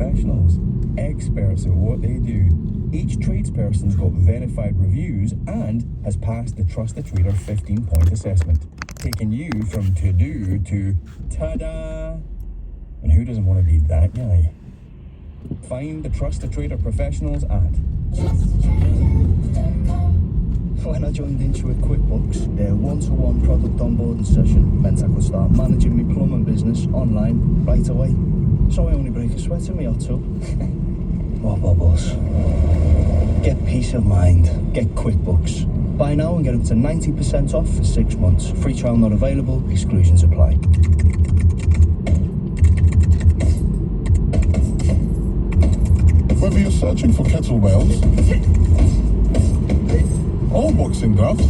professionals, experts at what they do. Each tradesperson's got verified reviews and has passed the Trust a Trader 15-point assessment, taking you from to-do to ta-da. And who doesn't want to be that guy? Find the Trust a Trader professionals at... When I joined Intuit QuickBooks, their one-to-one product onboarding session meant I could start managing my plumbing business online right away. So I only break a sweat in my hot tub. What bubbles. Get peace of mind. Get QuickBooks. Buy now and get up to 90% off for 6 months. Free trial not available. Exclusions apply. Whether you're searching for kettlebells or boxing gloves,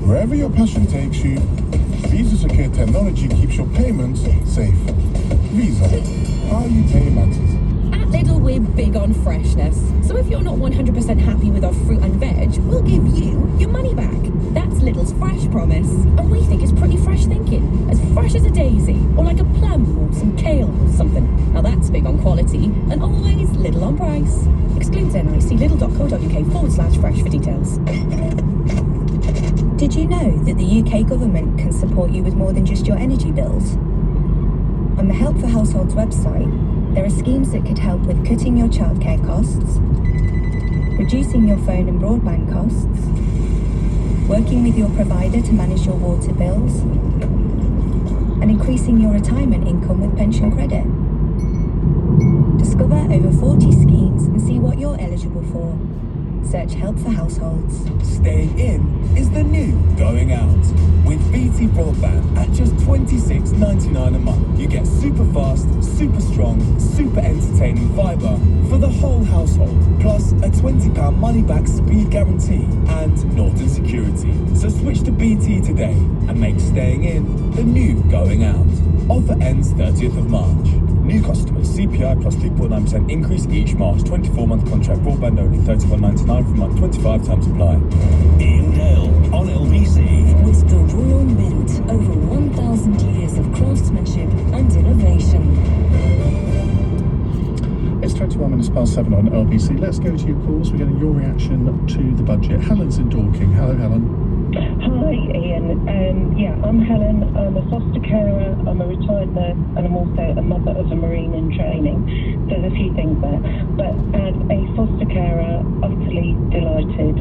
wherever your passion takes you, Visa Secure Technology keeps your payments safe. Visa, how you pay matters. At Lidl, we're big on freshness. So if you're not 100% happy with our fruit and veg, we'll give you your money back. That's Lidl's Fresh Promise. And we think it's pretty fresh thinking. As fresh as a daisy, or like a plum or some kale or something. Now that's big on quality, and always Lidl on price. Excludes NI. See lidl.co.uk/fresh for details. Did you know that the UK government can support you with more than just your energy bills? On the Help for Households website, there are schemes that could help with cutting your childcare costs, reducing your phone and broadband costs, working with your provider to manage your water bills, and increasing your retirement income with pension credit. Discover over 40 schemes and see what you're eligible for. Search Help for Households. Staying in is the new going out. With BT Broadband at just $26.99 a month, you get super fast, super strong, super entertaining fibre for the whole household, plus a £20 money-back speed guarantee and Norton security. So switch to BT today and make staying in the new going out. Offer ends 30th of March. New customers, CPI plus 3.9% increase each March. 24-month contract, broadband only, $31.99 per month, 25 times apply. Ian Dale on LBC. With the Royal Mint, over 1,000 years of craftsmanship and innovation. It's 21 minutes past 7 on LBC. Let's go to your calls. We're getting your reaction to the budget. Helen's in Dorking. Hello, Helen. Hi, Ian. I'm Helen. I'm a foster carer, I'm a retired nurse, and I'm also a mother of a Marine in training. So there's a few things there. But as a foster carer, utterly delighted.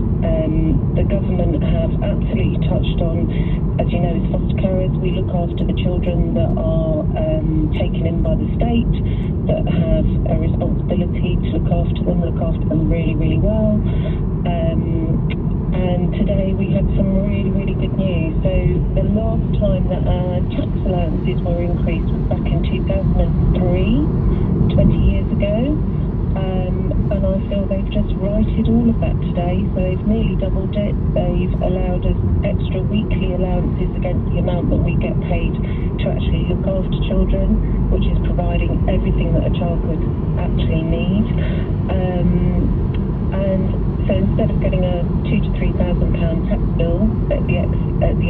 The government have absolutely touched on, as you know, as foster carers, we look after the children that are taken in by the state, that have a responsibility to look after them really, really well. And today we had some really, really good news. So the last time that our tax allowances were increased was back in 2003, 20 years ago. And I feel they've just righted all of that today. So they've nearly doubled it. They've allowed us extra weekly allowances against the amount that we get paid to actually look after children, which is providing everything that a child would actually need. And so instead of getting a £2,000 to £3,000 tax bill at the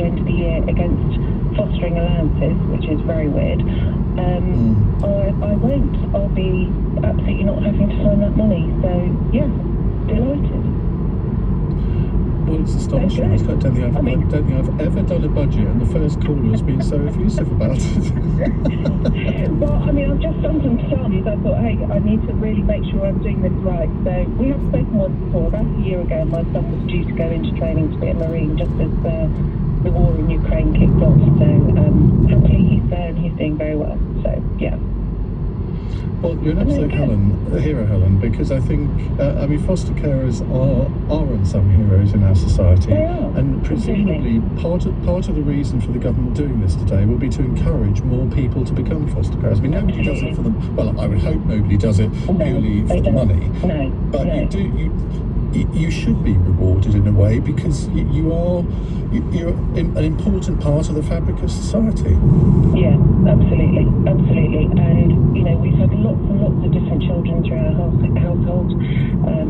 end of the year against fostering allowances, which is very weird, I won't. I'll be absolutely not having to find that money. So yeah, delighted. Well, it's astonishing. I don't think I've ever done a budget and the first caller has been so effusive about it. Well, I've just done some sums. I thought, hey, I need to really make sure I'm doing this right. So we have spoken once before. About a year ago, my son was due to go into training to be a Marine just as the war in Ukraine kicked off. So happily he's there and he's doing very well. So yeah. Well, you're an absolute hero, Helen, because I think, foster carers are unsung heroes in our society. They are. And presumably part of the reason for the government doing this today will be to encourage more people to become foster carers. Nobody does it for them. Well, I would hope nobody does it purely for the money. No. But you should be rewarded in a way because you're an important part of the fabric of society. Yeah, absolutely. And we've had lots and lots of different children through our household,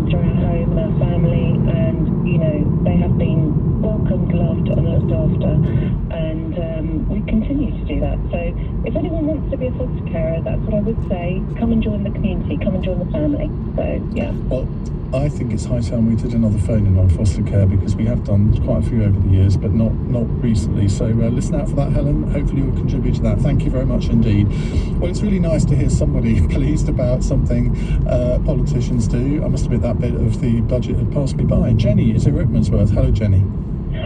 through our home and our family, and they have been welcomed, loved and looked after, and we continue to do that. So if anyone wants to be a foster carer, that's what I would say. Come and join the community, come and join the family. So, yeah. Well, I think it's high time we did another phone-in on foster care, because we have done quite a few over the years, but not recently. So listen out for that, Helen. Hopefully you'll contribute to that. Thank you very much indeed. Well, it's really nice to hear somebody pleased about something politicians do. I must admit that bit of the budget had passed me by. Jenny is in Rickmansworth. Hello, Jenny.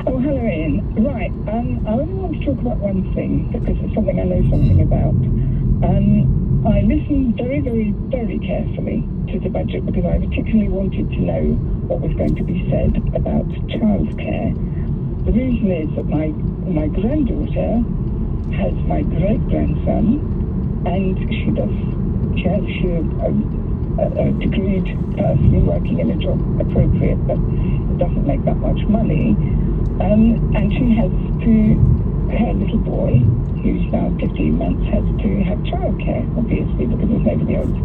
Oh, hello, Ian. Right, I only want to talk about one thing, because it's something I know something about. I listened very, very, very carefully to the budget, because I particularly wanted to know what was going to be said about childcare. The reason is that my granddaughter has my great-grandson, and she's a degreed person working in a job appropriate, but doesn't make that much money. And she has her little boy, who's now 15 months, has to have childcare, obviously, because there's nobody else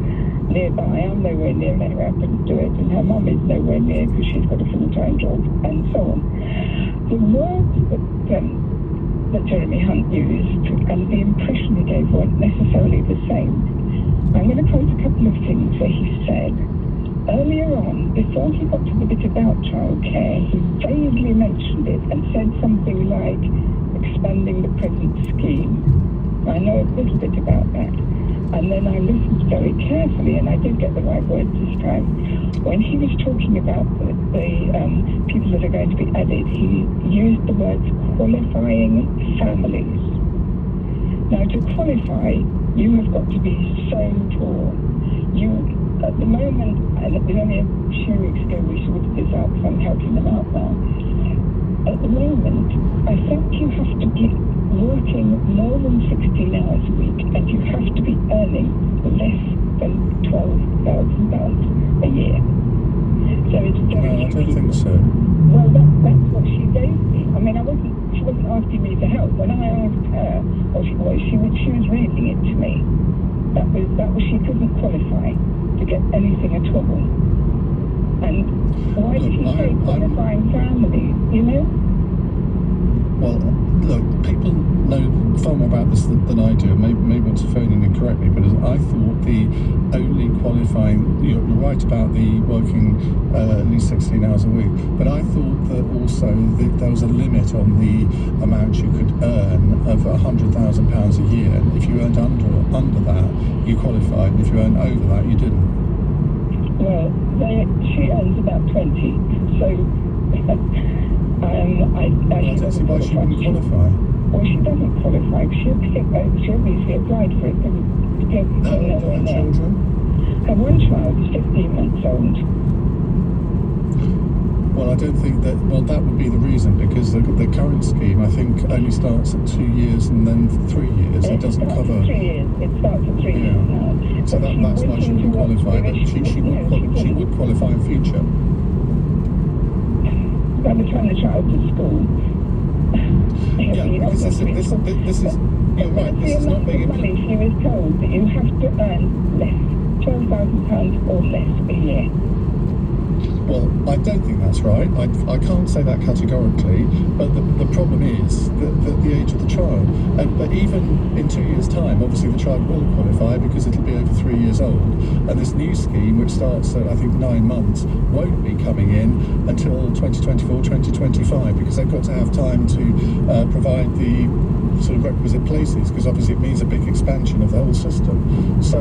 nearby. I'm nowhere near anywhere I couldn't do it, and her mum is nowhere near because she's got a full-time job, and so on. The words that Jeremy Hunt used and the impression he gave weren't necessarily the same. I'm going to quote a couple of things that he said. Earlier on, before he got to the bit about childcare, he vaguely mentioned it and said something like expanding the present scheme. I know a little bit about that. And then I listened very carefully, and I did get the right words this time. When he was talking about the people that are going to be added, he used the words qualifying families. Now, to qualify, you have got to be so poor. At the moment, and it was only a few weeks ago we sorted this out because I'm helping them out now. At the moment, I think you have to be working more than 16 hours a week, and you have to be earning less than £12,000 a year. So it's very No, I don't think so. Well, that's what she gave me. I mean, she wasn't asking me to help. When I asked her what she was, she was reading it to me. That was she couldn't qualify to get anything at all. And why did she say qualifying families, you know? Well, look, people know far more about this than I do, and may want to phone in incorrectly, but I thought the only qualifying, you're right about the working at least 16 hours a week, but I thought that also there was a limit on the amount you could earn of £100,000 a year. If you earned under that, you qualified, and if you earned over that, you didn't. Well, she earns about 20, so I don't see why she wouldn't qualify. Well, she doesn't qualify. She obviously applied for it, but How old are her children? Her one child is 15 months old. Well, I don't think that. Well, that would be the reason, because the current scheme, I think, only starts at 2 years and then 3 years. It doesn't cover. 3 years. It starts at 3 years now. So that's why she wouldn't qualify. But she would qualify in future. By the time the child's at school. Yeah, because this is. You're right. This is not being. Money, she was told that you have to earn less, £12,000 or less a year. Well, I don't think that's right. I can't say that categorically, but the problem is the age of the child. But even in 2 years' time, obviously the child will qualify because it'll be over 3 years old. And this new scheme, which starts at, I think, 9 months, won't be coming in until 2024, 2025, because they've got to have time to provide the sort of requisite places, because obviously it means a big expansion of the whole system. So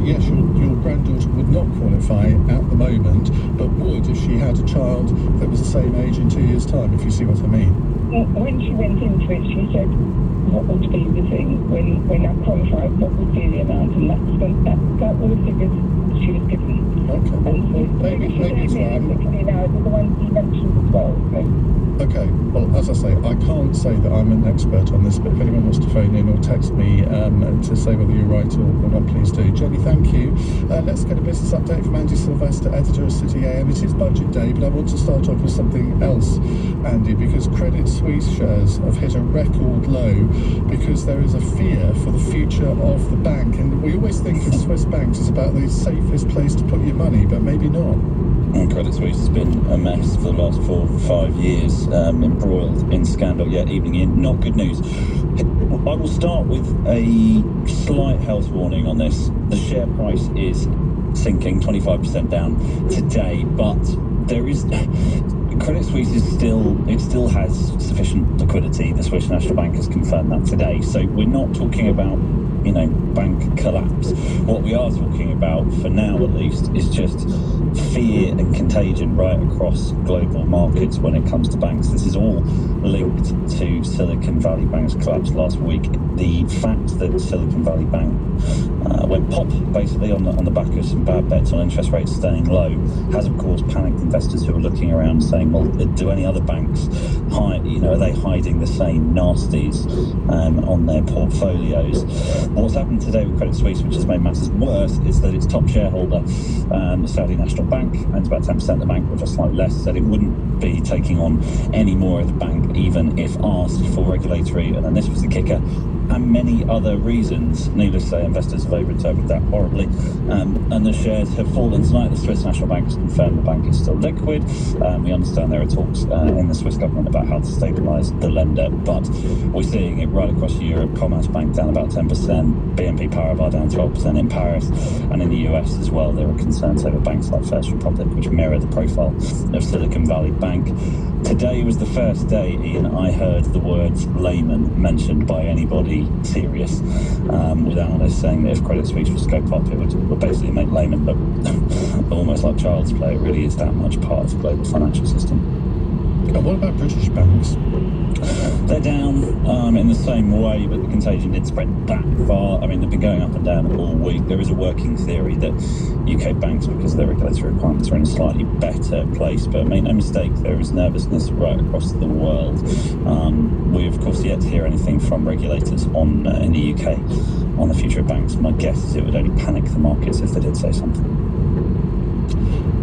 yes, your granddaughter would not qualify at the moment, but would if she had a child that was the same age in 2 years' time, if you see what I mean. When she went into it, she said, what would be the thing when I qualified, what would be the amount, and that were the figures she was given. Okay, maybe it's right. 16 hours are the ones you mentioned as well. So. Okay, well, as I say, I can't say that I'm an expert on this, but if anyone wants to phone in or text me to say whether you're right or not, please do. Jenny, thank you. Let's get a business update from Andy Sylvester, editor of City AM. It is budget day, but I want to start off with something else, Andy, because Credit Suisse shares have hit a record low because there is a fear for the future of the bank. And we always think of Swiss banks as about the safest place to put your money, but maybe not. Credit Suisse has been a mess for the last 4 or 5 years, embroiled in scandal yet evening in. Not good news. I will start with a slight health warning on this. The share price is sinking 25% down today, but there is Credit Suisse still has sufficient liquidity. The Swiss National Bank has confirmed that today. So we're not talking about, bank collapse. What we are talking about, for now at least, is just fear and contagion right across global markets when it comes to banks. This is all linked to Silicon Valley Bank's collapse last week. The fact that Silicon Valley Bank went pop basically on the back of some bad bets on interest rates staying low has of course panicked investors who are looking around saying, well, do any other banks are they hiding the same nasties on their portfolios? What's happened today with Credit Suisse, which has made matters worse, is that its top shareholder, the Saudi National Bank, owns about 10% of the bank, or just slightly less, said it wouldn't be taking on any more of the bank even if asked for regulatory, and then this was the kicker, and many other reasons. Needless to say, investors have overinterpreted that horribly, and the shares have fallen tonight. The Swiss National Bank has confirmed the bank is still liquid. We understand there are talks in the Swiss government about how to stabilise the lender, but we're seeing it right across Europe. Commerzbank down about 10%, BNP Paribas down 12% in Paris, and in the US as well. There are concerns over banks like First Republic, which mirror the profile of Silicon Valley Bank. Today was the first day, Ian, I heard the words layman mentioned by anybody serious, with analysts saying that if Credit Suisse was to go pop, it would basically make layman look almost like child's play. It really is that much part of the global financial system. And what about British banks? They're down in the same way, but the contagion did spread that far. I mean, they've been going up and down all week. There is a working theory that UK banks, because of their regulatory requirements, are in a slightly better place. But make no mistake, there is nervousness right across the world. We, of course, yet to hear anything from regulators in the UK on the future of banks. My guess is it would only panic the markets if they did say something.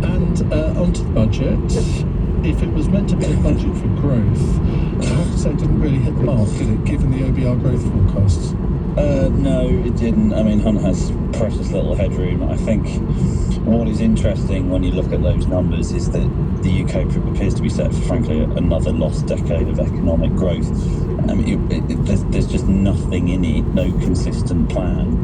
And onto the budget. If it was meant to be a budget for growth, I have to say it didn't really hit the mark, did it, given the OBR growth forecasts? No, it didn't. I mean, Hunt has precious little headroom. I think what is interesting when you look at those numbers is that the UK appears to be set for, frankly, another lost decade of economic growth. There's just nothing in it, no consistent plan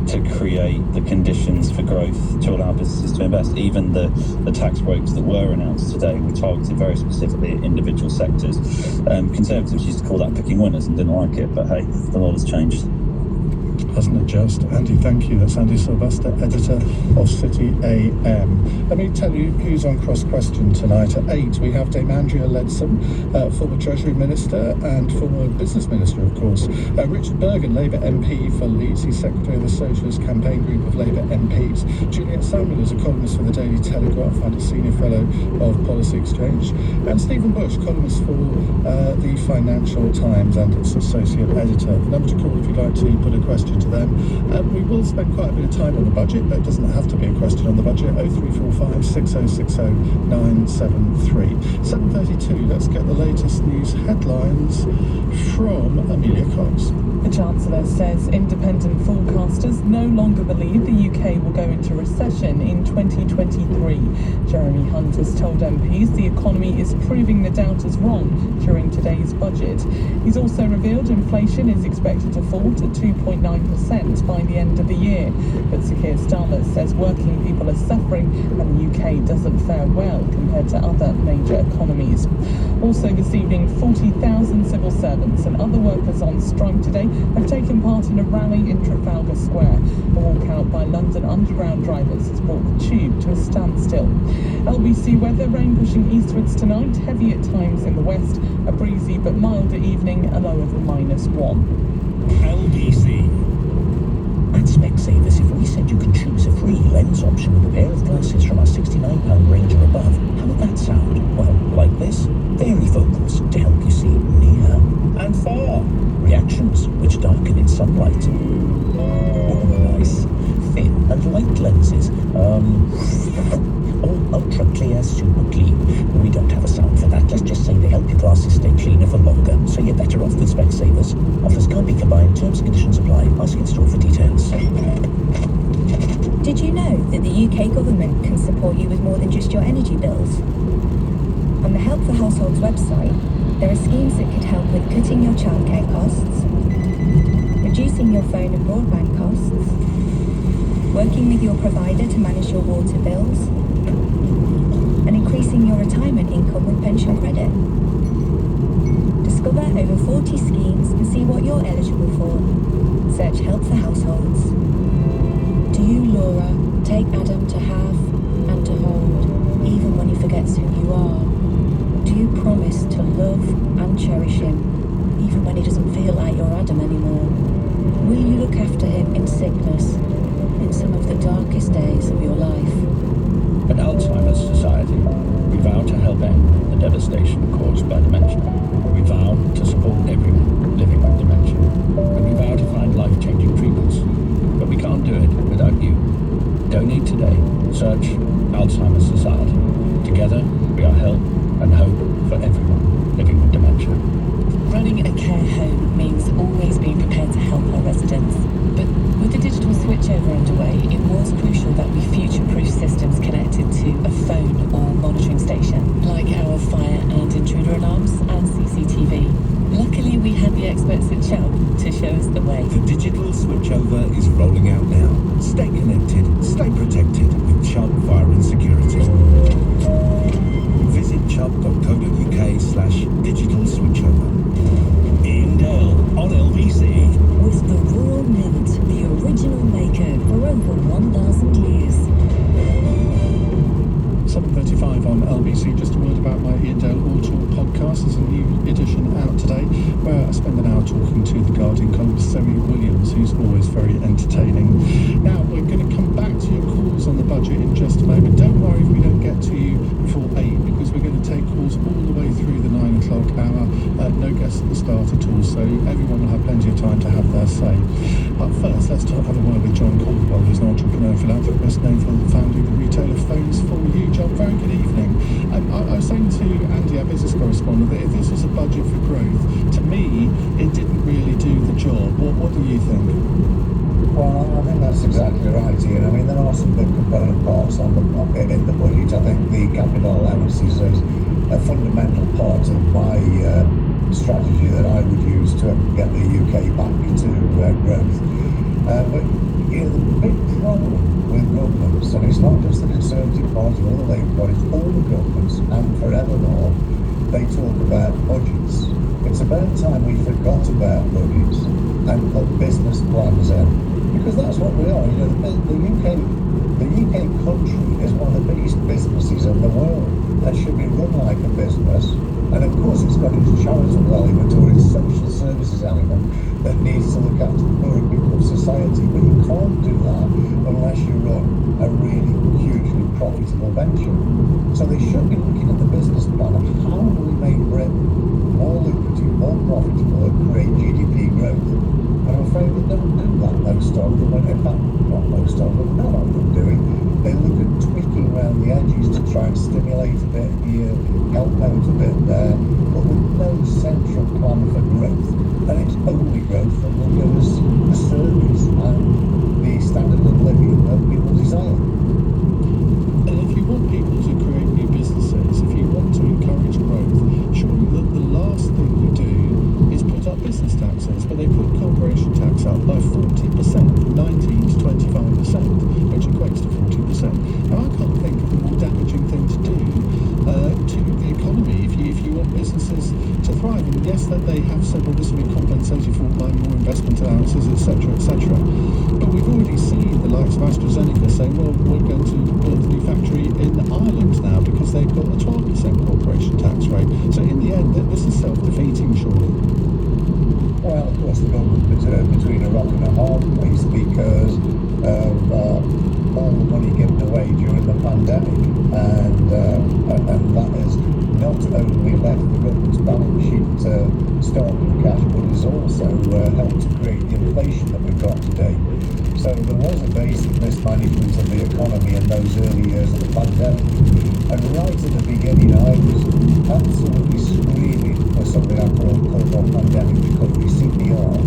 to create the conditions for growth to allow businesses to invest. Even the tax breaks that were announced today were targeted very specifically at individual sectors. Conservatives used to call that picking winners and didn't like it, but hey, the world has changed. Hasn't it just? Andy, thank you. That's Andy Sylvester, editor of City AM. Let me tell you who's on Cross Question tonight. At 8, we have Dame Andrea Leadsom, former Treasury Minister and former Business Minister, of course. Richard Bergen, Labour MP for Leeds. He's Secretary of the Socialist Campaign Group of Labour MPs. Juliet Samuel is a columnist for the Daily Telegraph and a Senior Fellow of Policy Exchange. And Stephen Bush, columnist for the Financial Times and its Associate Editor. The number to call if you'd like to put a question to them. We will spend quite a bit of time on the budget, but it doesn't have to be a question on the budget. 0345 6060 973. 7:32. Let's get the latest news headlines from Amelia Cox. The Chancellor says independent forecasters no longer believe the UK will go into recession in 2023. Jeremy Hunt has told MPs the economy is proving the doubters wrong during today's budget. He's also revealed inflation is expected to fall to 2.9% by the end of the year. But Sir Keir Starmer says working people are suffering and the UK doesn't fare well compared to other major economies. Also this evening, 40,000 civil servants and other workers on strike today have taken part in a rally in Trafalgar Square. A walkout by London Underground drivers has brought the tube to a standstill. LBC weather, rain pushing eastwards tonight, heavy at times in the west, a breezy but milder evening, a low of -1. LBC. At Specsavers, if we said you could choose a free lens option with a pair of glasses from our £69 range or above, how would that sound? Well, like this. Varifocals to help you see near and far. Reactions which darken in sunlight. Oh, nice. Thin and light lenses. All ultra clear, super clean. We don't have a sound for that. Let's just say they help your glasses stay cleaner for longer. So you're better off with Specsavers. Offers can't be combined. Terms and conditions apply. Ask in store for details. Did you know that the UK government can support you with more than just your energy bills? On the Help for Households website, There are schemes that could help with cutting your childcare costs, reducing your phone and broadband costs, working with your provider to manage your water bills, and increasing your retirement income with pension credit. Discover over 40 schemes and see what you're eligible for. Search Help for Households. Do you, Laura, take Adam to have and to hold, even when he forgets who you are? Do you promise to love and cherish him, even when he doesn't feel like you're Adam anymore? Will you look after him in sickness, in some of the darkest days of your life? At Alzheimer's Society, we vow to help end the devastation caused by dementia. We vow to support everyone living with dementia. And we vow to find life-changing treatments. But we can't do it without you. Donate today. Search Alzheimer's Society. Together, we are help and hope for everyone living with dementia. Running a care home means always being prepared to help our residents. But with the digital switchover underway, it was crucial that we future-proof systems connected to a phone or monitoring station, like our fire and intruder alarms and CCTV. Luckily, we had the experts at Chubb to show us the way. The digital switchover is rolling out now. Stay connected, stay protected with Chubb Fire and Security. Visit chubb.co.uk/digital switchover. Ian Dale on LBC. With the Royal Mint, the original maker for over 1,000 years. 7:35 on LBC. Just a word about my Ian Dale All Talk podcast. There's a new edition out today where I spend an hour talking to the Guardian columnist Zoe Williams, who's always very entertaining. Now, we're going to come back to your calls on the budget in just a moment. Don't worry if we don't get to you before 8, because we're going to take calls all the way through the 9 o'clock hour. No guests at the start at all, so everyone will have plenty of time to have their say. But first, let's have a word with John Caldwell, who's an entrepreneur, philanthropist, known for founding the retailer Phones For You. John, very good evening. I was saying to Andy, our business correspondent, that if this was a budget for growth, to me, it didn't really do the job. What do you think? Well, I think that's exactly right, Ian. I mean, there are some good component parts in the budget. I think the capital allowances is a fundamental part of my strategy that I would use to get the UK back to growth. But you know, the big problem with governments, and it's not just the Conservative Party or the Labour Party, it's all the governments, and forevermore, they talk about budgets. It's about time we forgot about budgets and put business plans in, because that's what we are. You know, the UK country is one of the biggest businesses in the world and should be run like a business. And of course, it's got its charitable element or its social services element that needs to look after the poorer people of society. But you can't do that unless you run a really hugely profitable venture. So they should be looking at the business plan of how do we make Britain more lucrative, more profitable, and create GDP growth. And I'm afraid they don't do that, most of them. In fact, not most of them, none of them do it. They look at tweaking around the edges to try and stimulate a bit here, help out a bit there, but with no central plan for growth. And it's only growth that will give us the service and the standard of living that people desire. And if you want people to create new businesses, if you want to encourage growth, surely the last thing you do is put up business taxes. But they put corporation tax up by 40%, from 19 to 25%, which equates to 40%. Now, I can't think of a more damaging thing to do to the economy if you want businesses to thrive. And yes, that they have said, well, this will be compensated for by more investment allowances, etc., etc. But we've already seen the likes of AstraZeneca saying, well, we're going to build a new factory in Ireland now because they've got a 12% corporation tax rate. So in the end, this is self-defeating, surely. Well, of course, the government between a rock and a hard place because of all the money given away during the pandemic, and that has not only left the government's balance sheet starved of cash, but has also helped to create the inflation that we've got today. So there was a basic mismanagement of the economy in those early years of the pandemic. And right at the beginning, I was absolutely screaming for something I called pandemic recovery, CPR,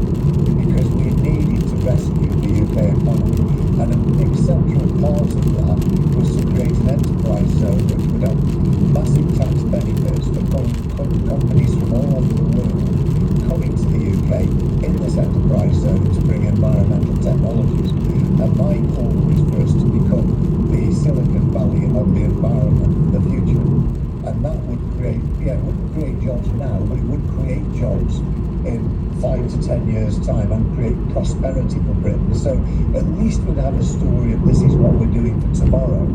because we needed to rescue the UK economy. And a big central part of that was to create an enterprise zone which would have massive tax benefits for companies from all years' time and create prosperity for Britain. So at least we'd have a story of this is what we're doing for tomorrow.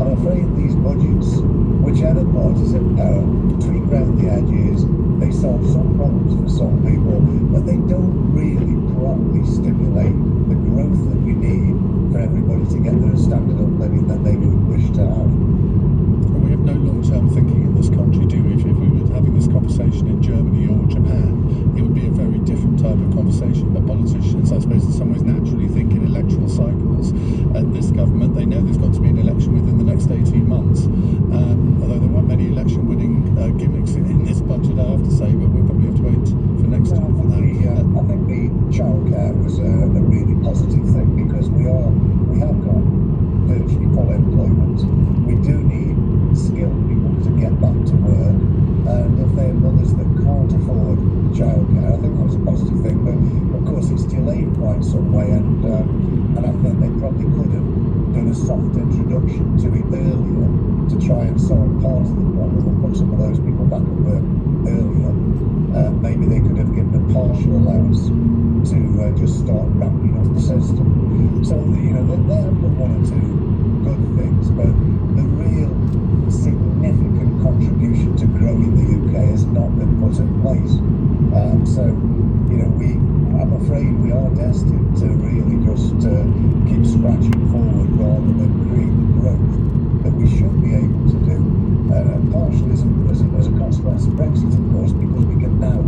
I'm afraid these budgets, whichever party's in power, tweak round the edges, they solve some problems for some people, but they don't really properly stimulate the growth that we need for everybody to get the standard of living that they would wish to have. We have no long-term thinking in this country, do we? If we were having this conversation in Germany or Japan, it would be a very different type of conversation. But politicians, I suppose, in some ways naturally think in electoral cycles. This government, they know there's got to be an election within the next 18 months. Although there weren't many election-winning gimmicks in this budget, I have to say, but we'll probably have to wait for next year for that. I think the childcare was a really positive thing because we have got virtually full employment. We do need skilled people to get back to work, and if they're mothers that can't afford childcare, I think that was a positive thing. But of course, it's delayed quite some way, and I think they probably could have done a soft introduction to it earlier to try and solve part of the problem and put some of those people back at work earlier. Maybe they could have given a partial allowance to just start ramping up the system. So they have done one or two good things, but the real significant contribution to growing the UK has not been put in place. I'm afraid we are destined to really just keep scratching forward rather than create the growth that we should be able to do. Partially as a consequence of Brexit, of course, because we can now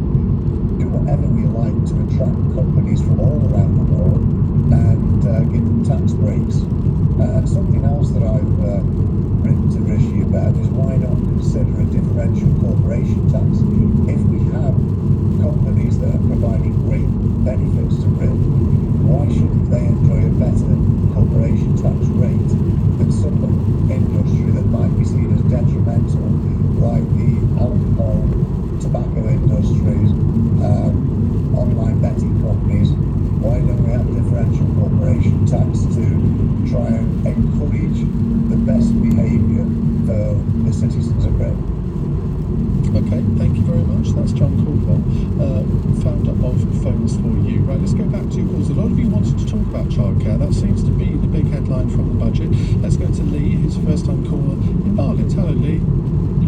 do whatever we like to attract companies from all around the world and give them tax breaks. And something else that I've written to Rishi about is why not consider a differential corporation tax? If we have companies that are providing great benefits to Britain, why shouldn't they enjoy a better corporation tax rate than some industry that might be seen as detrimental, like the alcohol, tobacco industries, online betting companies? Why don't we have differential corporation tax to try and encourage the best behaviour for the citizens of Britain? Okay, thank you very much. That's John Caldwell, founder of Phones for You. Right, let's go back to your calls. A lot of you wanted to talk about childcare. That seems to be the big headline from the budget. Let's go to Lee, who's a first-time caller in Bartlett. Hello, Lee.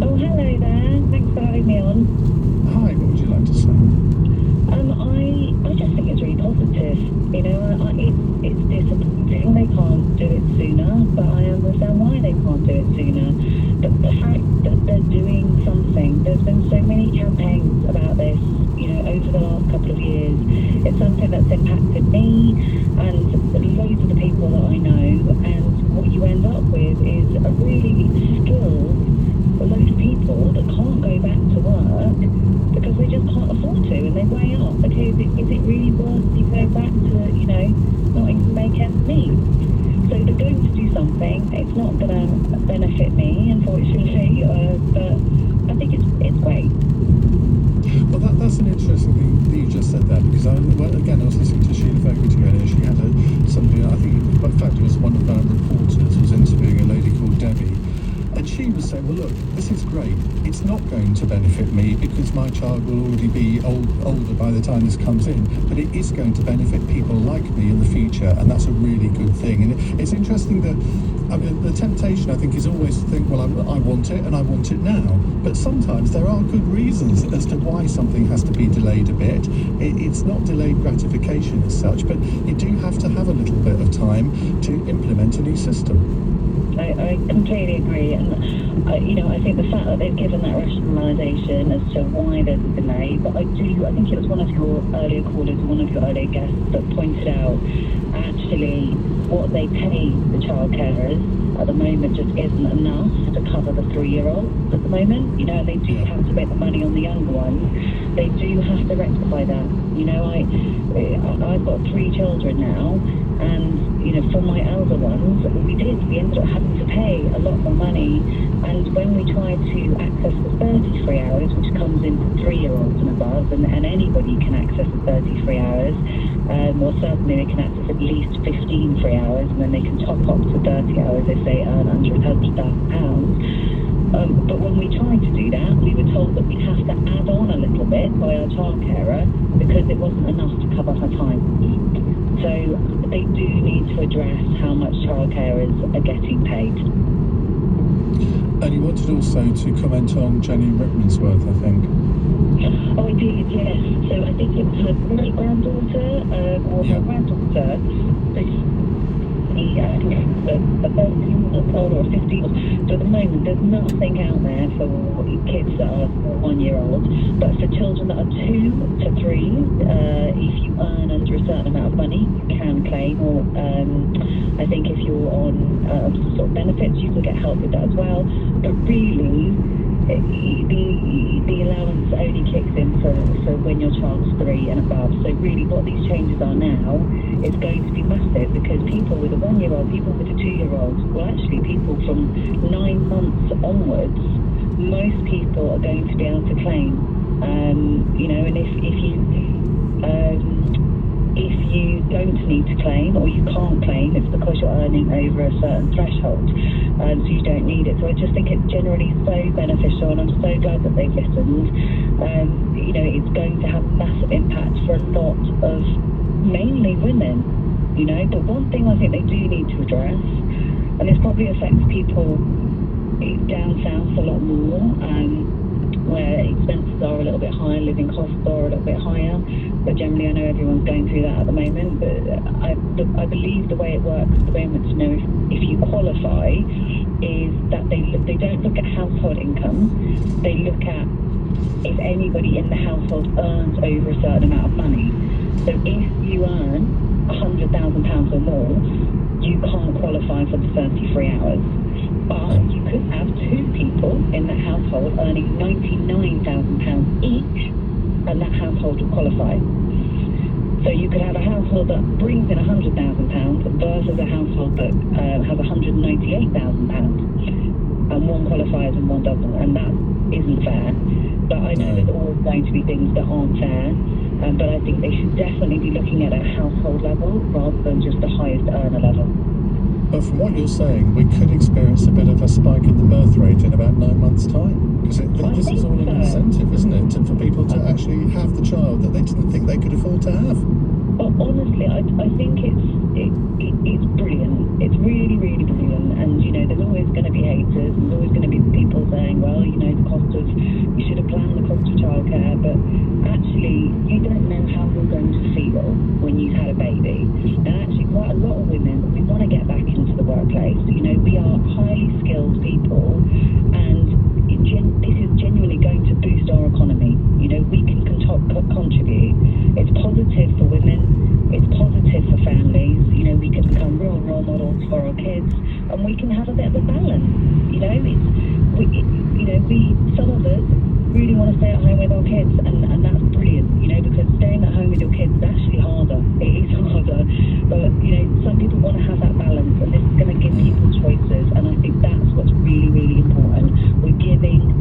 Oh, hello there. Thanks for having me on. Hi, what would you like to say? I just think it's really positive. You know, it's disappointing they can't do it sooner, but I understand why they can't do it sooner. But the fact that they're doing something, there's been so many campaigns about this, you know, over the last couple of years. It's something that's impacted me and loads of the people that I know, and what you end up with is a really skilled load of people that can't go back to work because they just can't afford to, and they weigh up, okay, is it really worth me going back to, you know, not even make ends meet? So they're going to do something. It's not going to benefit me, unfortunately, but I think it's great. Well, that's an interesting thing that you just said that, because I was listening to Sheila Fogarty earlier. She had somebody, I think, in fact, it was one of our reporters was interviewing a lady called Debbie. And she was saying, well, look, this is great. It's not going to benefit me because my child will already be older by the time this comes in. But it is going to benefit people like me in the future, and that's a really good thing. And it's interesting that, I mean, the temptation, I think, is always to think, well, I want it, and I want it now. But sometimes there are good reasons as to why something has to be delayed a bit. It's not delayed gratification as such, but you do have to have a little bit of time to implement a new system. I completely agree, and I think the fact that they've given that rationalisation as to why there's a delay, but I think it was one of your earlier callers, one of your earlier guests that pointed out actually what they pay the child carers at the moment just isn't enough to cover the 3-year-olds at the moment, you know, and they do have to make the money on the younger ones. They do have to rectify that. You know, I've got 3 children now, and, you know, for my elder ones, we ended up having to pay a lot more money, and when we tried to access the 33 hours, which comes in for 3-year-olds and above, and anybody can access the 33 hours, or certainly they can access at least 15 free hours, and then they can top up to 30 hours if they earn under £100,000. But when we tried to do that, we were told that we'd have to add on a little bit by our childcarer because it wasn't enough to cover her time. So they do need to address how much childcarers are getting paid. And you wanted also to comment on Jenny Rickmansworth, I think. Oh, I did, yes. So I think it was her great-granddaughter, or her granddaughter. I think a 13-month-old or a 15. So at the moment, there's nothing out there for kids that are 1 year old. But for children that are 2 to 3, if you earn under a certain amount of money, you can claim. Or I think if you're on some sort of benefits, you can get help with that as well. But really, the allowance only kicks in for when your child's 3 and above. So really what these changes are now is going to be massive because people with a 1 year old, people with a 2 year old, well actually people from 9 months onwards, most people are going to be able to claim. You know, and if you don't need to claim or you can't claim, it's because you're earning over a certain threshold, so you don't need it. So I just think it's generally so beneficial, and I'm so glad that they've listened. You know, it's going to have massive impact for a lot of mainly women, you know, but one thing I think they do need to address, and this probably affects people down south a lot more, where expenses are a little bit higher, living costs are a little bit higher, but generally I know everyone's going through that at the moment, but I believe the way it works at the moment to know if you qualify is that they don't look at household income, they look at if anybody in the household earns over a certain amount of money. So if you earn £100,000 or more, you can't qualify for the 33 hours. But you could have 2 people in that household earning £99,000 each, and that household will qualify. So you could have a household that brings in £100,000 versus a household that has £198,000, and one qualifies and one doesn't, and that isn't fair. But I know there's always going to be things that aren't fair, but I think they should definitely be looking at a household level rather than just the highest earner level. But from what you're saying, we could experience a bit of a spike in the birth rate in about 9 months' time. Because this is all an incentive, isn't it? For people to actually have the child that they didn't think they could afford to have. Well, honestly, I think it's brilliant. It's really, really brilliant. And, you know, there's always going to be haters. There's always going to be people saying, well, you know, you should have planned the cost of childcare. But actually, you don't know how you're going to feel when you've had a baby. And actually, quite a lot of women, we want to get back into the workplace. You know, we are highly skilled people, and this is genuinely going to boost our economy. You know, we can contribute. It's positive for women. It's positive for families. You know, we can become real role models for our kids, and we can have a bit of a balance. You know, some of us really want to stay at home with our kids, and that's brilliant. You know, because staying at home with your kids is actually harder. It is harder, but you know, some people want to have that balance, and this is going to give people choices, and I think that's what's really, really important. We're giving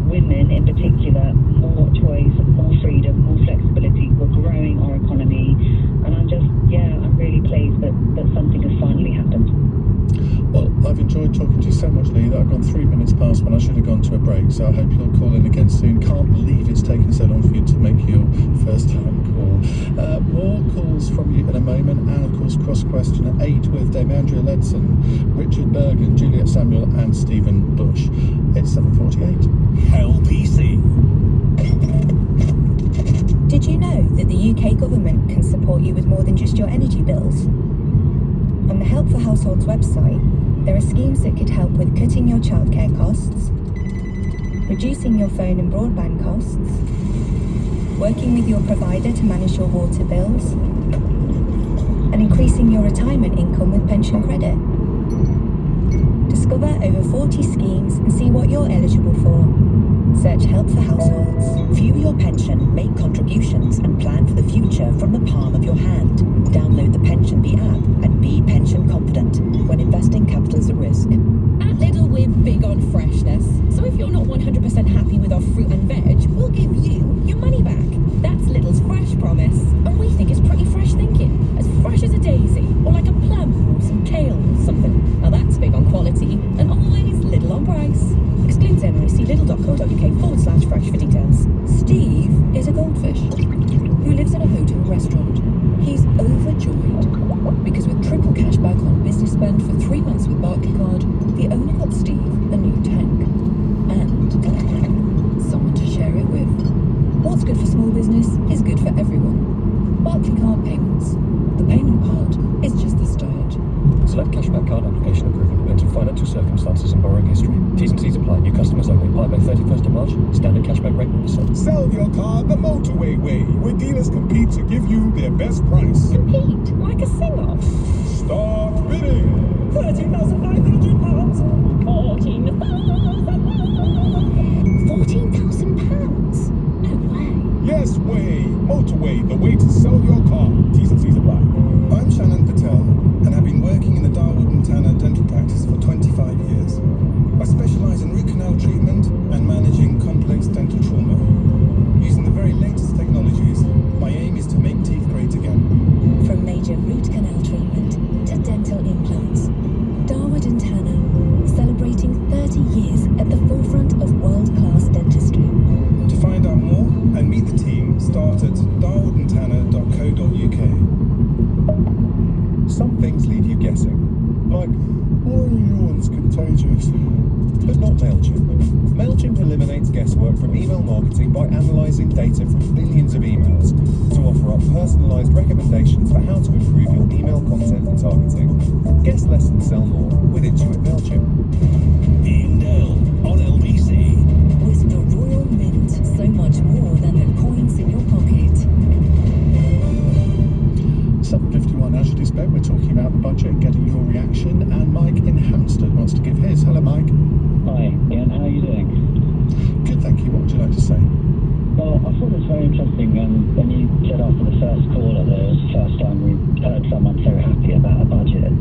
women in particular more choice, more freedom, more flexibility. We're growing our economy, and I'm really pleased that something has finally happened. Well, I've enjoyed talking to you so much, Lee, that I've gone 3 minutes past when I should have gone to a break, so I hope you'll call in again soon. Can't believe it's taken so long for you to make your first time call. More calls from you in a moment, and of course cross question at 8 with Dame Andrea Ledson, Richard Bergen, Juliet Samuel and Stephen Bush. It's 7:48. LBC. Did you know that the UK government can support you with more than just your energy bills? On the Help for Households website, there are schemes that could help with cutting your childcare costs, reducing your phone and broadband costs, working with your provider to manage your water bills, and increasing your retirement income with pension credit. Discover over 40 schemes and see what you're eligible for. Search Help for Households. View your pension, make contributions, and plan for the future from the palm of your hand. Download the PensionBee app and be pension confident. When investing, capital is at risk. At Lidl, we're big on freshness. So if you're not 100% happy with our fruit and veg, we'll give you your money back. That's Lidl's Fresh Promise. And we think it's pretty fresh thinking. As fresh as a daisy, or like a plum or some kale or something. Now that's big on quality, and always Lidl on price. Exclusive payments. The payment part is just the start. Select cashback card application approval. Enter financial circumstances and borrowing history. T's and C's apply. New customers only. Apply by 31st of March. Standard cashback rate 1%. Sell your car the motorway way, where dealers compete to give you their best price. Compete? Like a sing-off? Start bidding. £13,500. £14,000. £14,000? No way. Yes way. Motorway, the way to sell your car. T's and C's apply. I'm Shannon Patel, and I've been working in the Darwood and Tanner dental practice for 25 years. I specialise in root canal treatment and managing complex dental trauma. Using the very latest technologies, my aim is to make teeth great again. From major root canal treatment to dental implants, Darwood and Tanner, celebrating 30 years at the forefront of world-class dentistry. To find out more and meet the team, start at darwoodandtanner.co.uk. Some things leave you guessing. Like, why are yours contagious? But not MailChimp. MailChimp eliminates guesswork from email marketing by analysing data from billions of emails to offer up personalised recommendations for how to improve your email content and targeting. Guess less and sell more with Intuit MailChimp. Ian Dale on LBC. With the Royal Mint, so much more than the coins in your pocket. 7:51 as you'd expect, we're talking about the budget, getting your reaction, and Mike in Hampstead wants to give his. Hello, Mike. Hi, Ian, how are you doing? Good, thank you. What would you like to say? Well, I thought it was very interesting when you said after the first caller that it was the first time we heard someone so happy about a budget.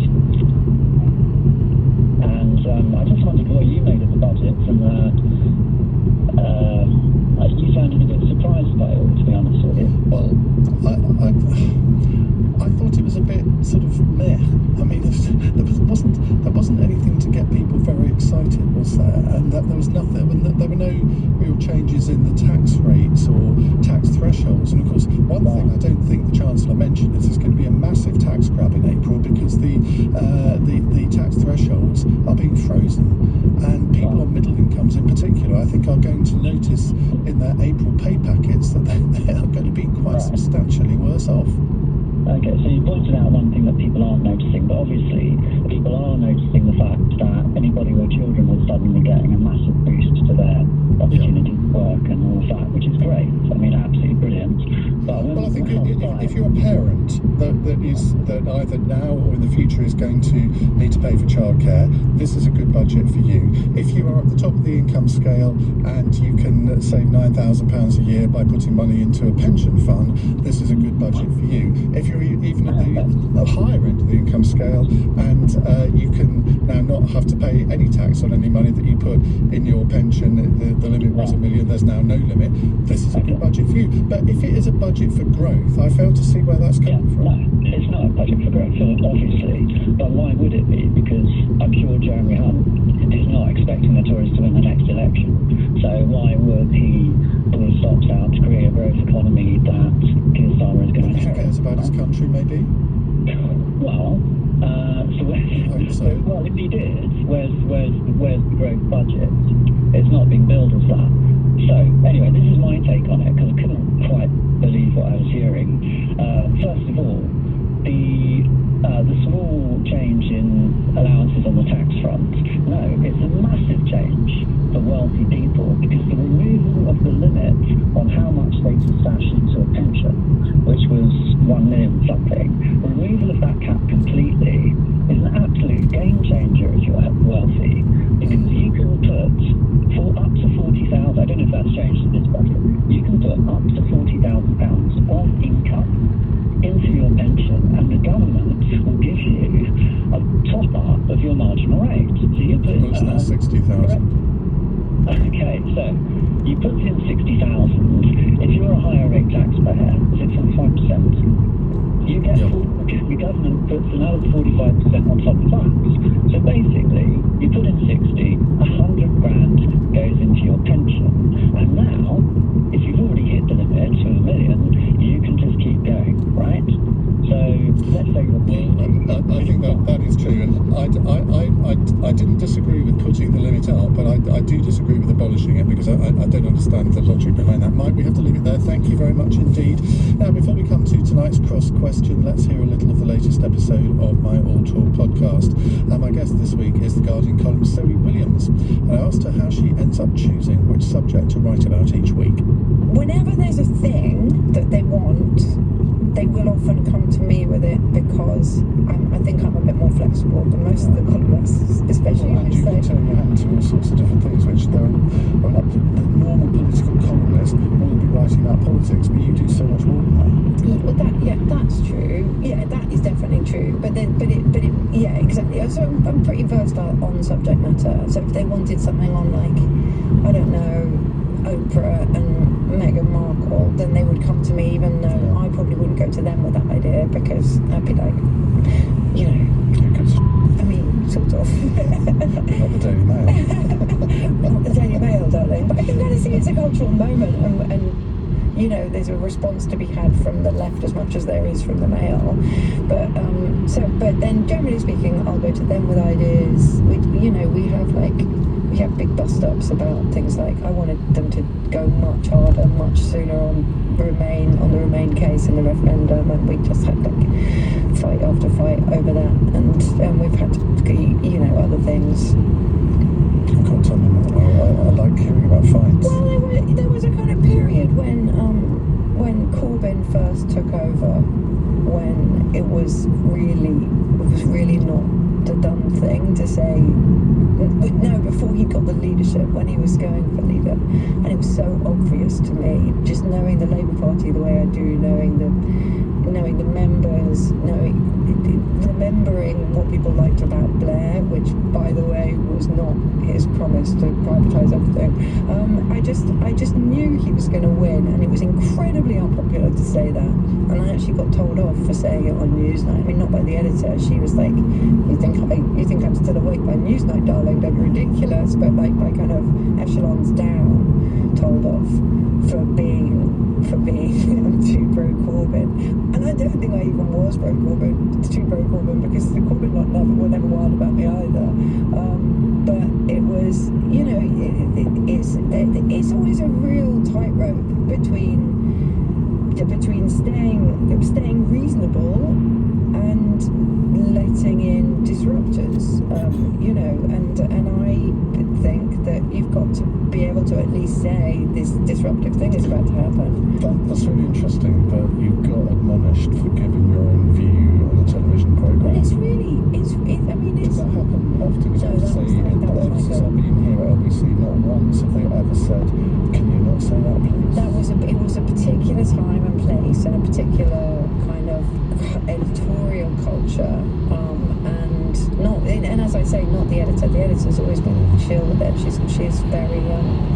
And I just wondered what you made of the budget, and you sounded a bit surprised by it all, to be honest with you. Well, I thought it was a bit sort of meh. I mean, there wasn't anything to get people very excited, was there? And that there was nothing. There were no real changes in the tax rates or tax thresholds. And of course, one thing I don't think the Chancellor mentioned is there's going to be a massive tax grab in April because the tax thresholds are being frozen, and people on middle incomes in particular, I think, are going to notice in their April pay packets that they are going to be quite substantially worse off. Okay, so you pointed out one thing that people aren't noticing, but obviously people are noticing the fact that anybody with children is suddenly getting a massive boost to their opportunity to work and all of that, which is great. I mean, absolutely brilliant. But Well, I think if you're a parent that either now or in the future is going to need to pay for childcare, this is a good budget for you. If you are at the top of the income scale and you can save £9,000 a year by putting money into a pension fund, this is a good budget for you. If you're even at the higher end of the income scale and you can now not have to pay any tax on any money that you put in your pension, the limit was $1 million, there's now no limit, this is a good budget for you. But if it is a budget for growth, I fail to see where that's coming from. No, it's not a budget for growth, obviously. But why would it be? Because I'm sure Jeremy Hunt is not expecting the Tories to win the next election. So why would he pull his stops out to create a growth economy that Keir Starmer is going to inherit? He cares about his country, maybe? Well, well, if he did, where's the growth budget? It's not being billed as that. So, anyway, this is my take on it, because I couldn't quite believe what I was hearing. First of all, the small change in allowances on the tax front, no, it's a massive change for wealthy people, because the removal of the limit on how much they can stash into a pension, which was 1 million something, removal of that cap completely is an absolute game changer if you're wealthy, because you can put up to 40,000, I don't know if that's changed in this budget, you can put up to £40,000 of income into your pension, and the government will give you a top up of your marginal rate. So you put in 60,000. Okay, so you put in 60,000. If you're a higher rate taxpayer, is it 45%? You get the government puts another 45% on top of that. So basically, you put in 60, 100 grand goes into your pension, and now, if you've already hit the limit to $1 million, you can just keep going, right? So let's say you're I think that is true, and I I didn't disagree with putting the limit up, but I do disagree with abolishing it because I don't understand the logic behind that. Mike, we have to leave it there. Thank you very much indeed. Now, before we come to tonight's cross question, let's hear a little of the latest episode of my All Talk podcast. And my guest this week is The Guardian columnist Zoe Williams. And I asked her how she ends up choosing which subject to write about each week. Whenever there's a thing that they want, they will often come to me with it because I think I'm a bit more flexible than most of the columnists, especially and you can turn your hand to all sorts of different things, which the normal political columnist will be writing about politics, but you do so much more than that. That's true. Yeah, that is definitely true. But yeah, exactly. So I'm pretty versatile on subject matter. So if they wanted something on, like, I don't know, Oprah and Meghan Markle, then they would come to me, even though I probably wouldn't go to them with that idea, because I'd be like, you know, I mean, sort of. Not the Daily Mail. Not the Daily Mail, darling. But I can kind of see it's a cultural moment, and you know, there's a response to be had from the left as much as there is from the Mail. But but then generally speaking, I'll go to them with ideas. We have big bust-ups about things like, I wanted them to go much harder, much sooner on the Remain case in the referendum, and we just had like fight after fight over that, and we've had other things. You can't tell me more. I like hearing about fights. Well, there was a kind of period when Corbyn first took over, when it was really not the done thing to say. No, before he got the leadership, when he was going for leader, and it was so obvious to me, just knowing the Labour Party the way I do, knowing the members, remembering what people liked about Blair, which, by the way, was not his promise to privatise everything. I just knew he was going to win, and it was incredibly unpopular to say that. And I actually got told off for saying it on Newsnight. I mean, not by the editor. She was like, "You think I'm still awake by Newsnight, darling? Don't be ridiculous." But like by kind of echelons down, told off for being too pro Corbyn. And I don't think I even was too pro Corbyn, because the Corbyn lot were never wild about me either. But it was, it's always a real tightrope between staying reasonable and letting in disruptors, and I think that you've got to be able to at least say this disruptive thing is about to happen. That's really interesting that you got admonished for giving your own view on a television programme. Well, does that happen often? Because I have to say, ever since I've been here at LBC, not once have they ever said, "Can you not say that, please?" It was a particular time and place, and a particular kind of editorial culture, and as I say, not the editor. The editor's always been chill with it. She's very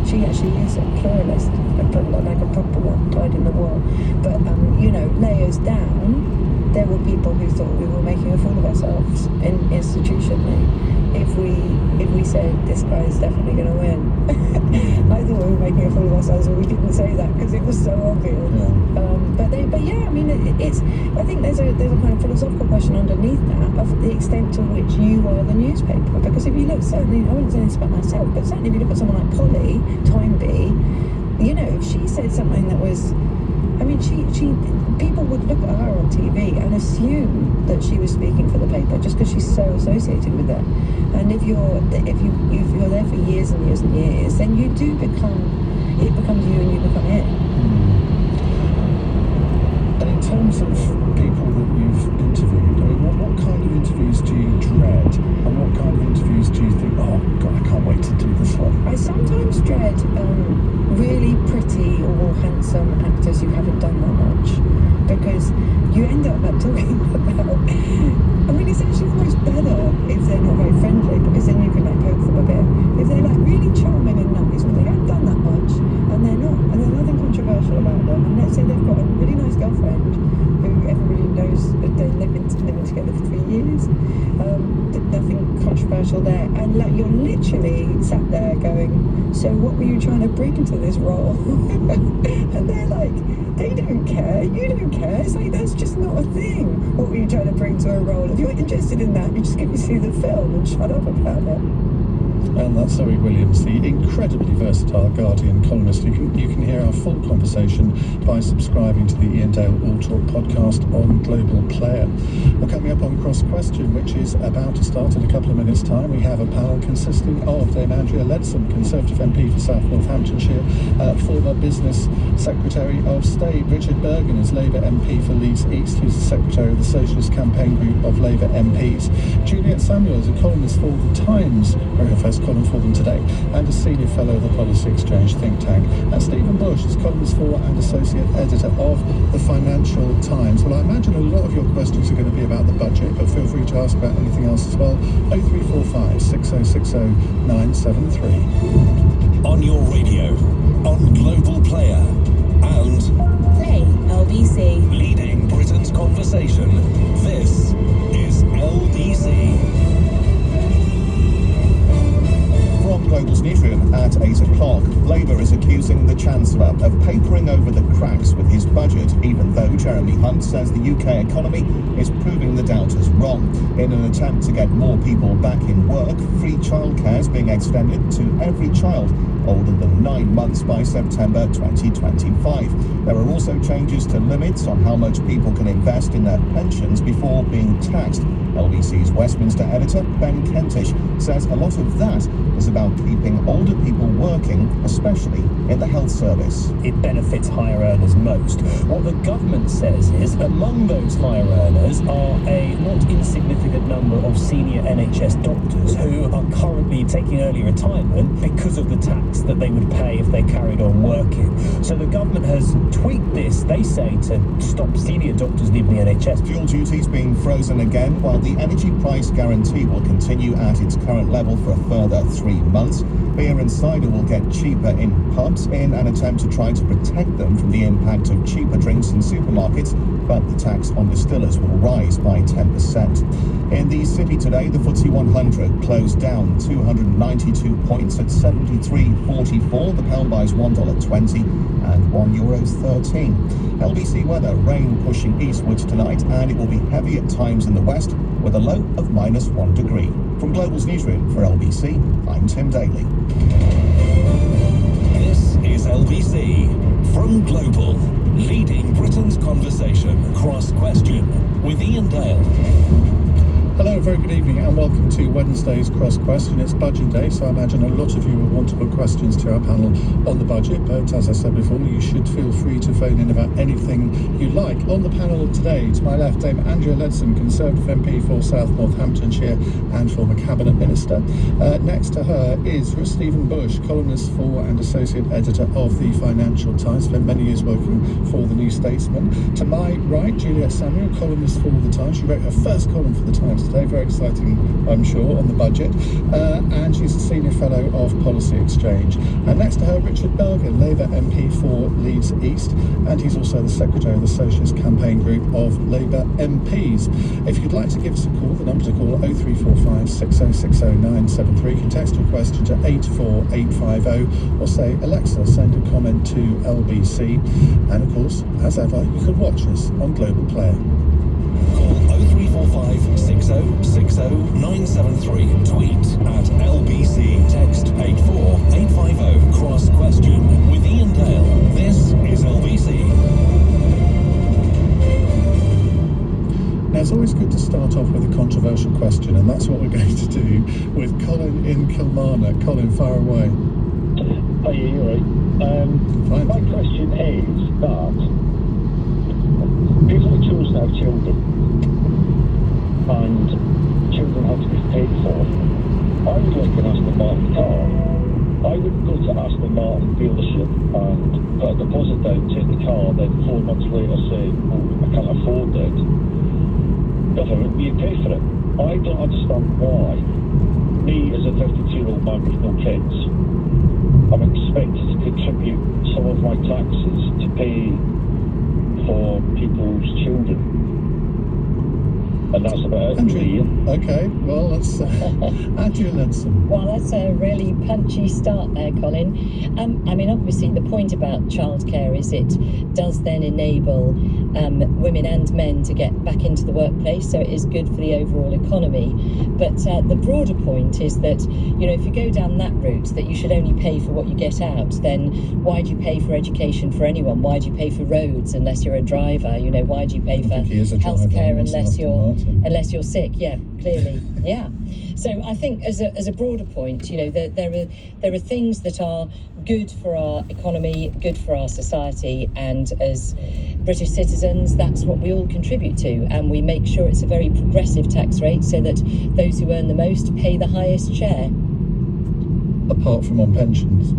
she actually is a pluralist, like a proper one, dyed in the wool. But layers down, there were people who thought we were making a fool of ourselves institutionally if we said this guy is definitely going to win. I thought we were making a fool of ourselves, but we didn't say that because it was so obvious. But yeah, I mean, I think there's a kind of philosophical question underneath that of the extent to which you are the newspaper. Because if you look, certainly, I wouldn't say this about myself, but certainly if you look at someone like Polly Toynbee, if she said something that was, I mean, she people would look at her on TV and assume that she was speaking for the paper just because she's so associated with it. And if you're there for years and years and years, then it becomes you and you become it. And in terms of people that you've interviewed, I mean, what kind of interviews do you dread, and what kind of interviews do you think, oh God, I can't wait to do this one? I sometimes dread really pretty or handsome actors who haven't done that much, because you end up talking about, I mean, it's actually almost better if they're not very friendly, because then you can poke them a bit. If they're really charming and nice, but they haven't done that much, and they're not, and there's nothing controversial about them, and let's say they've got a really nice girlfriend who everybody knows controversial there, and like you're literally sat there going, so what were you trying to bring to this role? And they're like, they don't care, you don't care. It's like, that's just not a thing. What were you trying to bring to a role? If you're interested in that, you just get to see the film and shut up about it. And that's Zoe Williams, the incredibly versatile Guardian columnist. You can hear our full conversation by subscribing to the Ian Dale All Talk podcast on Global Player. Well, coming up on Cross Question, which is about to start in a couple of minutes' time, we have a panel consisting of Dame Andrea Leadsom, Conservative MP for South Northamptonshire, former Business Secretary of State. Richard Bergen is Labour MP for Leeds East, who's the Secretary of the Socialist Campaign Group of Labour MPs. Juliet Samuel is a columnist for The Times, where her first column for them today, and a senior fellow of the Policy Exchange think tank. And Stephen Bush is columnist for and associate editor of the Financial Times. Well, I imagine a lot of your questions are going to be about the budget, but feel free to ask about anything else as well. 0345 6060 973. On your radio, on Global Player, and Play LBC. leading Britain's conversation. This is LBC. From Global's Newsroom at 8 o'clock, Labour is accusing the Chancellor of papering over the cracks with his budget, even though Jeremy Hunt says the UK economy is proving the doubters wrong. In an attempt to get more people back in work, free childcare is being extended to every child older than 9 months by September 2025. There are also changes to limits on how much people can invest in their pensions before being taxed. LBC's Westminster editor, Ben Kentish, says a lot of that is about keeping older people working, especially in the health service. It benefits higher earners most. What the government says is among those higher earners are a not insignificant number of senior NHS doctors who are currently taking early retirement because of the tax that they would pay if they carried on working. So the government has tweaked this, they say, to stop senior doctors leaving the NHS. Fuel duties being frozen again, while the energy price guarantee will continue at its current level for a further 3 months. Beer and cider will get cheaper in pubs in an attempt to try to protect them from the impact of cheaper drinks in supermarkets, but the tax on distillers will rise by 10%. In the city today, the FTSE 100 closed down 292 points at 73.44. The pound buys $1.20 and €1.13. LBC weather, rain pushing eastwards tonight, and it will be heavy at times in the west with a low of -1 degree. From Global's Newsroom for LBC, I'm Tim Daly. This is LBC. From Global, leading Britain's conversation. Cross Question with Ian Dale. Hello, very good evening and welcome to Wednesday's Cross Question. It's budget day, so I imagine a lot of you will want to put questions to our panel on the budget, but as I said before, you should feel free to phone in about anything you like. On the panel today, to my left, Dame Andrea Leadsom, Conservative MP for South Northamptonshire and former Cabinet Minister. Next to her is Stephen Bush, columnist for and associate editor of the Financial Times, spent many years working for the New Statesman. To my right, Juliet Samuel, columnist for The Times. She wrote her first column for The Times today, very exciting, I'm sure, on the budget, and she's a senior fellow of Policy Exchange. And next to her, Richard Bergen, Labour MP for Leeds East, and he's also the Secretary of the Socialist Campaign Group of Labour MPs. If you'd like to give us a call, the number to call 0345 6060 973. You can text your question to 84850 or say, Alexa, send a comment to LBC. And of course, as ever, you can watch us on Global Player. Call 0345 6060 973. Tweet at LBC. Text 84850. Cross Question with Ian Dale. This is LBC. Now, it's always good to start off with a controversial question, and that's what we're going to do with Colin in Kilmarnock. Colin, fire away. Oh, yeah, you're right. My question is that people are choosing to have children, and children have to be paid for. I would like an Aston Martin car. I would go to Aston Martin dealership and put a deposit down, take the car, then 4 months later say, oh, I can't afford it. Government, you pay for it. I don't understand why me as a 52-year-old man with no kids, I'm expected to contribute some of my taxes to pay for people's children. And that's about it, Andrew. Ian. Okay, well, let's add you Lenson. Well, that's a really punchy start there, Colin. I mean, obviously, the point about childcare is it does then enable women and men to get back into the workplace, so it is good for the overall economy. But the broader point is that, you know, if you go down that route, that you should only pay for what you get out, then why do you pay for education for anyone? Why do you pay for roads unless you're a driver? You know, why do you pay for healthcare unless you're sick? Yeah, clearly, yeah. So I think as a broader point, you know, there are things that are good for our economy, good for our society, and as British citizens, that's what we all contribute to, and we make sure it's a very progressive tax rate so that those who earn the most pay the highest share. Apart from on pensions.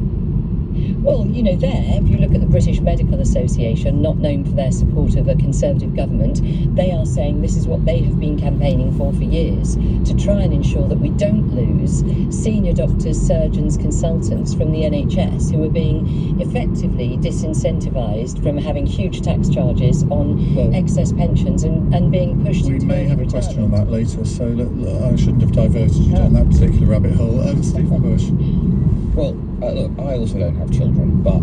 Well, you know, if you look at the British Medical Association, not known for their support of a Conservative government, they are saying this is what they have been campaigning for years, to try and ensure that we don't lose senior doctors, surgeons, consultants from the NHS who are being effectively disincentivised from having huge tax charges on excess pensions and being pushed into We may have a retirement. question on that later, so I shouldn't have diverted you down that particular rabbit hole. Stephen Bush. Well, look, I also don't have children, but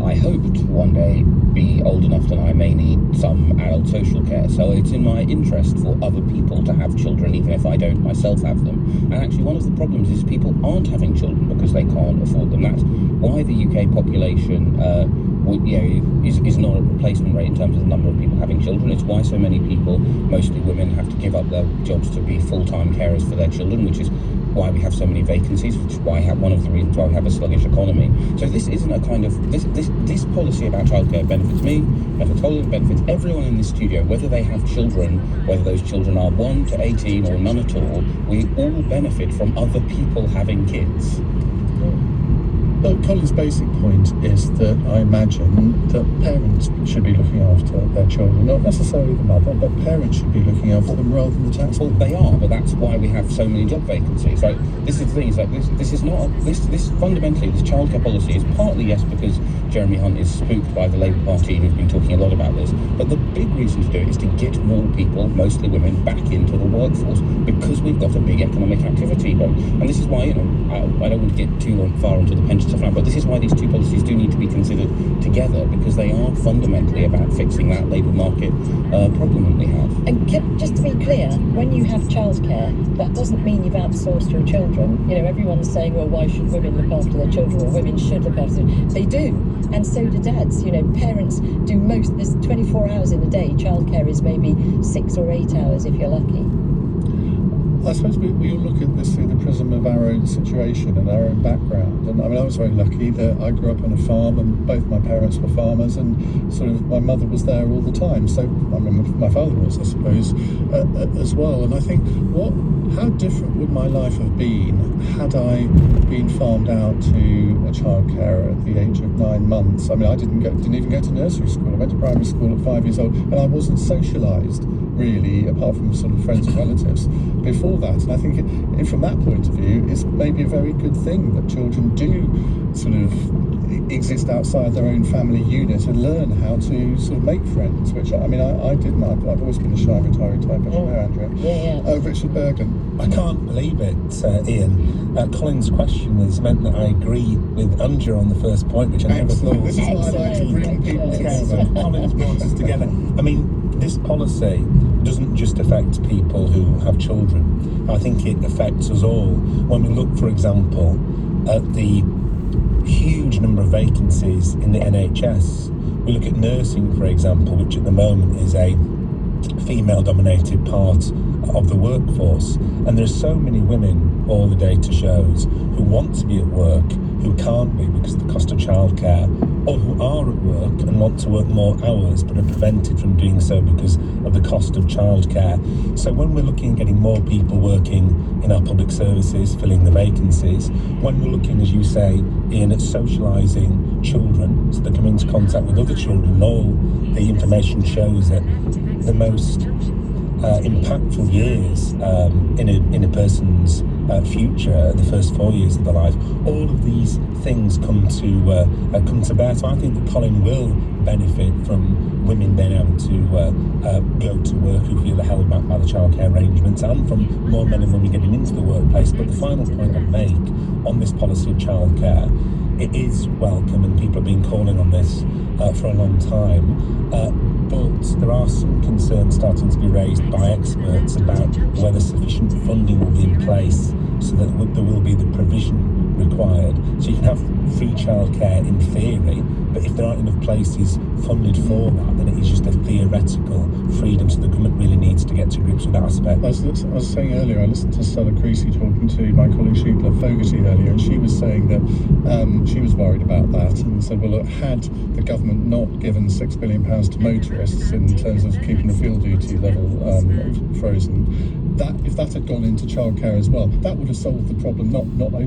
I hope to one day be old enough that I may need some adult social care. So it's in my interest for other people to have children, even if I don't myself have them. And actually, one of the problems is people aren't having children because they can't afford them. That's why the UK population is not a replacement rate in terms of the number of people having children. It's why so many people, mostly women, have to give up their jobs to be full-time carers for their children, which is why we have so many vacancies, which is one of the reasons why we have a sluggish economy. So this isn't a kind of this policy about childcare benefits me, benefits everyone in this studio, whether they have children, whether those children are 1 to 18 or none at all. We all benefit from other people having kids. But Colin's basic point is that I imagine that parents should be looking after their children, not necessarily the mother, but parents should be looking after them rather than the taxpayer. Well, they are, but that's why we have so many job vacancies. Right? This is the thing. Is like this is not this fundamentally this childcare policy is partly yes because Jeremy Hunt is spooked by the Labour Party who've been talking a lot about this, but the big reason to do it is to get more people, mostly women, back into the workforce because we've got a big economic activity going. And this is why I don't want to get too far into the pension stuff now, but this is why these two policies do need to be considered together because they are fundamentally about fixing that labour market problem that we have. And just to be clear, when you have childcare, that doesn't mean you've outsourced your children. You know, everyone's saying, well, why should women look after their children? Or women should look after them. They do. And so do dads. You know, parents do there's 24 hours in a day. Childcare is maybe 6 or 8 hours if you're lucky. I suppose we all look at this through the prism of our own situation and our own background. And I mean, I was very lucky that I grew up on a farm and both my parents were farmers and sort of my mother was there all the time. So, I mean, my father was, I suppose, as well. And I think, how different would my life have been had I been farmed out to a childcare at the age of 9 months? I mean, I didn't even go to nursery school. I went to primary school at 5 years old and I wasn't socialised really, apart from sort of friends and relatives before that. And I think from that point of view, it's maybe a very good thing that children do sort of exist outside their own family unit and learn how to sort of make friends, which I mean, I didn't. I've always been a shy retiree type, as you know, Andrea. Yeah. Richard Bergen. I can't believe it, Ian. Colin's question has meant that I agree with Andrea on the first point, which I never thought. This is why I like to bring people together. Colin's brought us together. I mean, this policy doesn't just affect people who have children. I think it affects us all. When we look, for example, at the huge number of vacancies in the NHS, we look at nursing, for example, which at the moment is a female-dominated part of the workforce, and there's so many women, all the data shows, who want to be at work, who can't be because of the cost of childcare, or who are at work and want to work more hours but are prevented from doing so because of the cost of childcare. So when we're looking at getting more people working in our public services, filling the vacancies, when we're looking, as you say, Ian, at socialising children so they come into contact with other children, all the information shows that the most impactful years in a person's future, the first 4 years of their life, all of these things come to bear. So I think that Colin will benefit from women being able to go to work who feel held back by the childcare arrangements, and from more men and women getting into the workplace. But the final point I'd make on this policy of childcare, it is welcome, and people have been calling on this for a long time, but there are some concerns starting to be raised by experts about whether sufficient funding will be in place so that there will be the provision required. So you can have free childcare in theory, but if there aren't enough places funded for that, then it is just a theoretical freedom. So the government really needs to get to grips with that aspect. I was saying earlier, I listened to Stella Creasy talking to my colleague Sheila Fogarty earlier, and she was saying that she was worried about that and said, well, look, had the government not given £6 billion to motorists in terms of keeping the fuel duty level frozen, that if that had gone into childcare as well, that would have solved the problem, not